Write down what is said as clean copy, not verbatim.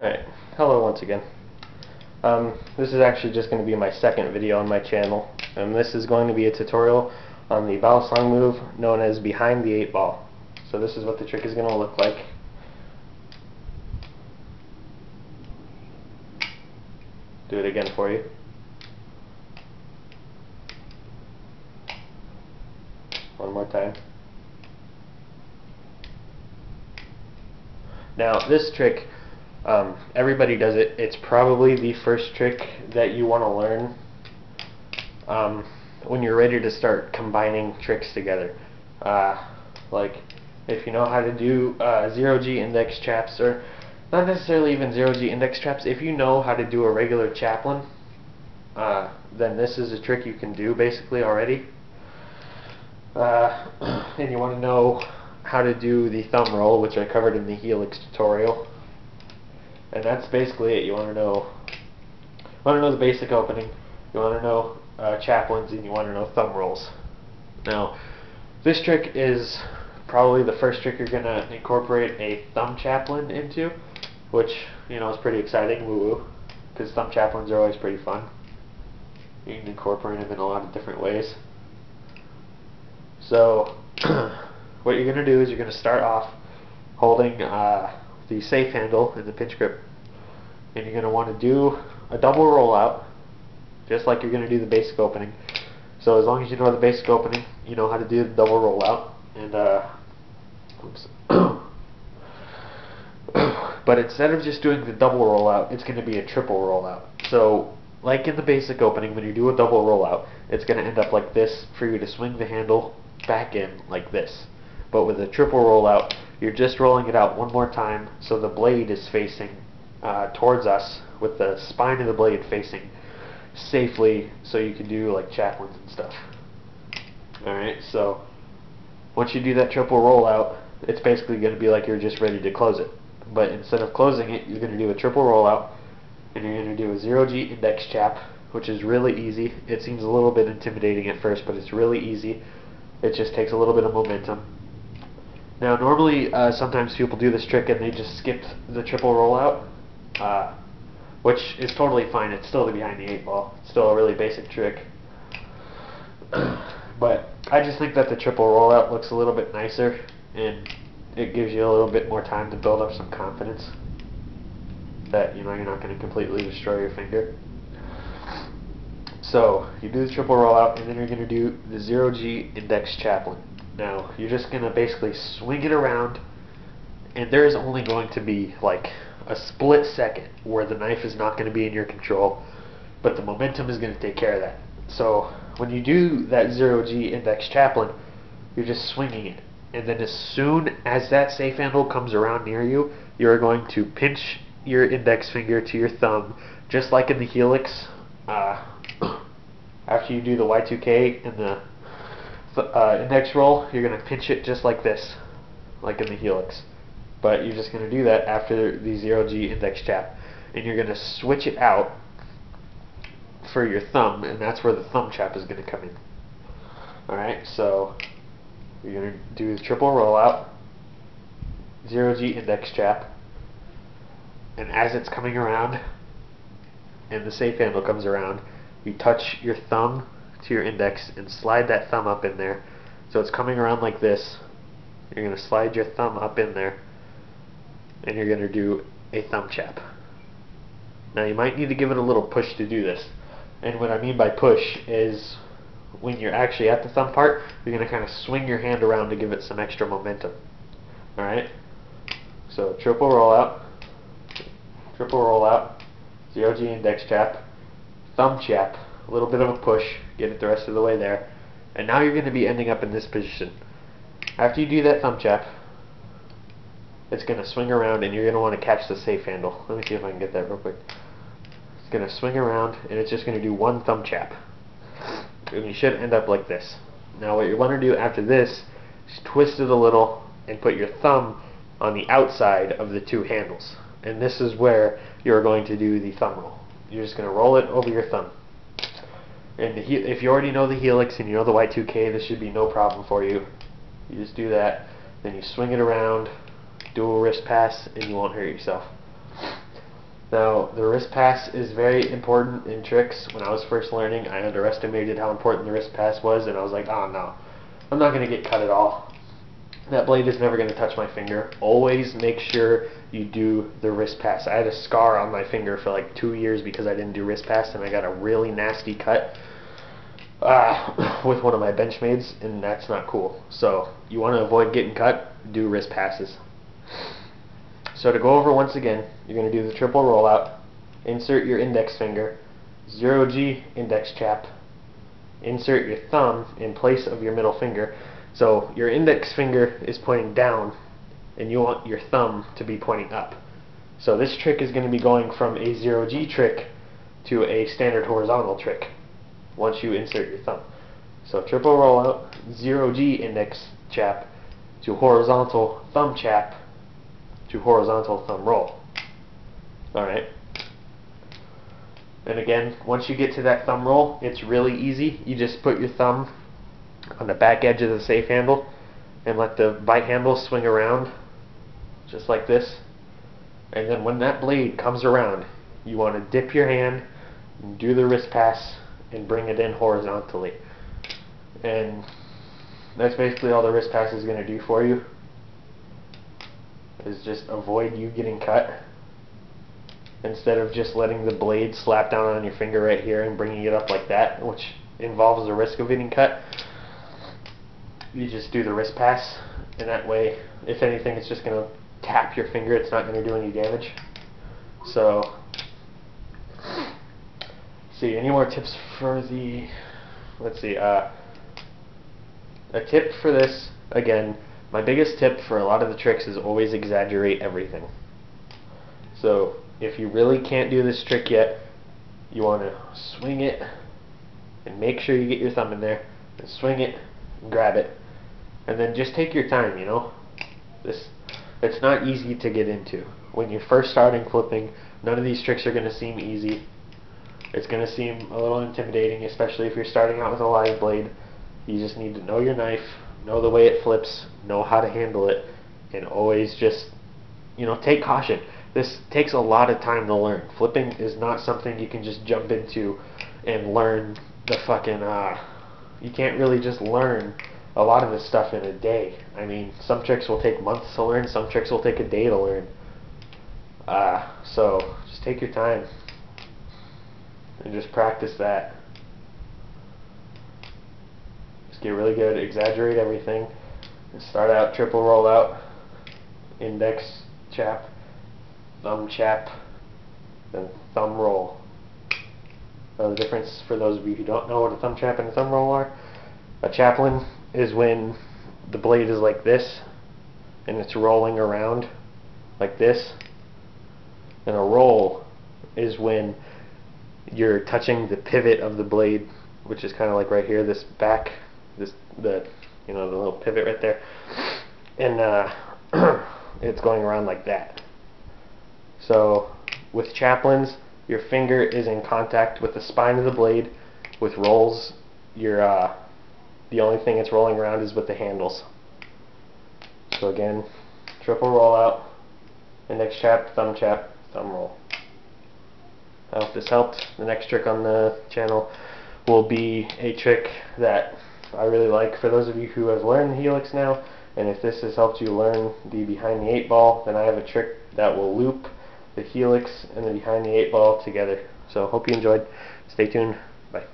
Alright, hello once again. This is actually just going to be my second video on my channel, and this is going to be a tutorial on the Balisong move known as behind the 8 ball. So this is what the trick is going to look like. Do it again for you. One more time. Now this trick, everybody does it. It's probably the first trick that you want to learn when you're ready to start combining tricks together. Like if you know how to do 0G index traps, or not necessarily even 0G index traps, if you know how to do a regular chaplain, then this is a trick you can do basically already. And you want to know how to do the thumb roll, which I covered in the helix tutorial. And that's basically it. You want to know the basic opening, you want to know chaplains, and you want to know thumb rolls. Now, this trick is probably the first trick you're going to incorporate a thumb chaplain into, which, you know, is pretty exciting, woo-woo, because thumb chaplains are always pretty fun. You can incorporate them in a lot of different ways. So, what you're going to do is you're going to start off holding the safe handle in the pinch grip, and you're going to want to do a double rollout, just like you're going to do the basic opening. So as long as you know the basic opening, you know how to do the double rollout. And but instead of just doing the double rollout, it's going to be a triple rollout. So like in the basic opening, when you do a double rollout, it's going to end up like this for you to swing the handle back in like this. But with a triple rollout, you're just rolling it out one more time, so the blade is facing towards us, with the spine of the blade facing safely, so you can do like chaplains and stuff. Alright, so once you do that triple rollout, it's basically going to be like you're just ready to close it. But instead of closing it, you're going to do a triple rollout, and you're going to do a 0G index chap, which is really easy. It seems a little bit intimidating at first, but it's really easy. It just takes a little bit of momentum. Now normally sometimes people do this trick and they just skip the triple rollout, which is totally fine. It's still the behind the 8 ball. It's still a really basic trick. But I just think that the triple rollout looks a little bit nicer, and it gives you a little bit more time to build up some confidence that, you know, you're not going to completely destroy your finger. So you do the triple rollout, and then you're going to do the 0G index chaplain. Now you're just going to basically swing it around, and there's only going to be like a split second where the knife is not going to be in your control, but the momentum is going to take care of that. So when you do that 0G index chaplain, you're just swinging it, and then as soon as that safe handle comes around near you, you're going to pinch your index finger to your thumb, just like in the helix. After you do the Y2K and the index roll, you're going to pinch it just like this, like in the helix. But you're just going to do that after the 0G index chap, and you're going to switch it out for your thumb, and that's where the thumb chap is going to come in. Alright, so you're going to do the triple rollout, 0G index chap, and as it's coming around and the safe handle comes around, you touch your thumb to your index and slide that thumb up in there. So it's coming around like this. You're going to slide your thumb up in there, and you're going to do a thumb chap. Now you might need to give it a little push to do this. And what I mean by push is when you're actually at the thumb part, you're going to kind of swing your hand around to give it some extra momentum. Alright? So triple rollout, 0G index chap, thumb chap, a little bit of a push, get it the rest of the way there, and now you're going to be ending up in this position. After you do that thumb chap, it's going to swing around, and you're going to want to catch the safe handle. Let me see if I can get that real quick. It's going to swing around, and it's just going to do one thumb chap, and you should end up like this. Now what you want to do after this is twist it a little and put your thumb on the outside of the two handles, and this is where you're going to do the thumb roll. You're just going to roll it over your thumb. And if you already know the helix and you know the Y2K, this should be no problem for you. You just do that, then you swing it around, do a wrist pass, and you won't hurt yourself. Now, the wrist pass is very important in tricks. When I was first learning, I underestimated how important the wrist pass was, and I was like, oh no, I'm not going to get cut at all. That blade is never going to touch my finger. Always make sure you do the wrist pass. I had a scar on my finger for like 2 years because I didn't do wrist pass, and I got a really nasty cut with one of my benchmates, and that's not cool. So you want to avoid getting cut, do wrist passes. So to go over once again, you're going to do the triple rollout, insert your index finger, 0G index chap, insert your thumb in place of your middle finger. So your index finger is pointing down, and you want your thumb to be pointing up. So this trick is going to be going from a 0G trick to a standard horizontal trick once you insert your thumb. So triple rollout, 0G index chap to horizontal thumb chap to horizontal thumb roll. Alright. And again, once you get to that thumb roll, it's really easy. You just put your thumb on the back edge of the safe handle and let the bite handle swing around just like this. And then when that blade comes around, you want to dip your hand, do the wrist pass, and bring it in horizontally. And that's basically all the wrist pass is going to do for you, is just avoid you getting cut. Instead of just letting the blade slap down on your finger right here and bringing it up like that, which involves the risk of getting cut, you just do the wrist pass, and that way, if anything, it's just going to tap your finger. It's not going to do any damage. So, see, any more tips for the, let's see, a tip for this, again, my biggest tip for a lot of the tricks is always exaggerate everything. So if you really can't do this trick yet, you want to swing it and make sure you get your thumb in there, and swing it and grab it, and then just take your time, you know. It's not easy to get into. When you're first starting flipping, none of these tricks are going to seem easy. It's going to seem a little intimidating, especially if you're starting out with a live blade. You just need to know your knife, know the way it flips, know how to handle it, and always just, you know, take caution. This takes a lot of time to learn. Flipping is not something you can just jump into and learn the fucking, you can't really just learn a lot of this stuff in a day. I mean, some tricks will take months to learn, some tricks will take a day to learn. So just take your time and just practice that. Just get really good, exaggerate everything, and start out triple rollout, index chap, thumb chap, then thumb roll. The difference for those of you who don't know what a thumb chap and a thumb roll are, a chaplain is when the blade is like this and it's rolling around like this, and a roll is when you're touching the pivot of the blade, which is kind of like right here, this back, the little pivot right there, and it's going around like that. So with chaplains, your finger is in contact with the spine of the blade. With rolls, the only thing it's rolling around is with the handles. So again, triple rollout, index chap, thumb roll. I hope this helped. The next trick on the channel will be a trick that I really like for those of you who have learned the helix now, and if this has helped you learn the behind the 8 ball, then I have a trick that will loop the helix and the behind the 8 ball together. So hope you enjoyed. Stay tuned. Bye.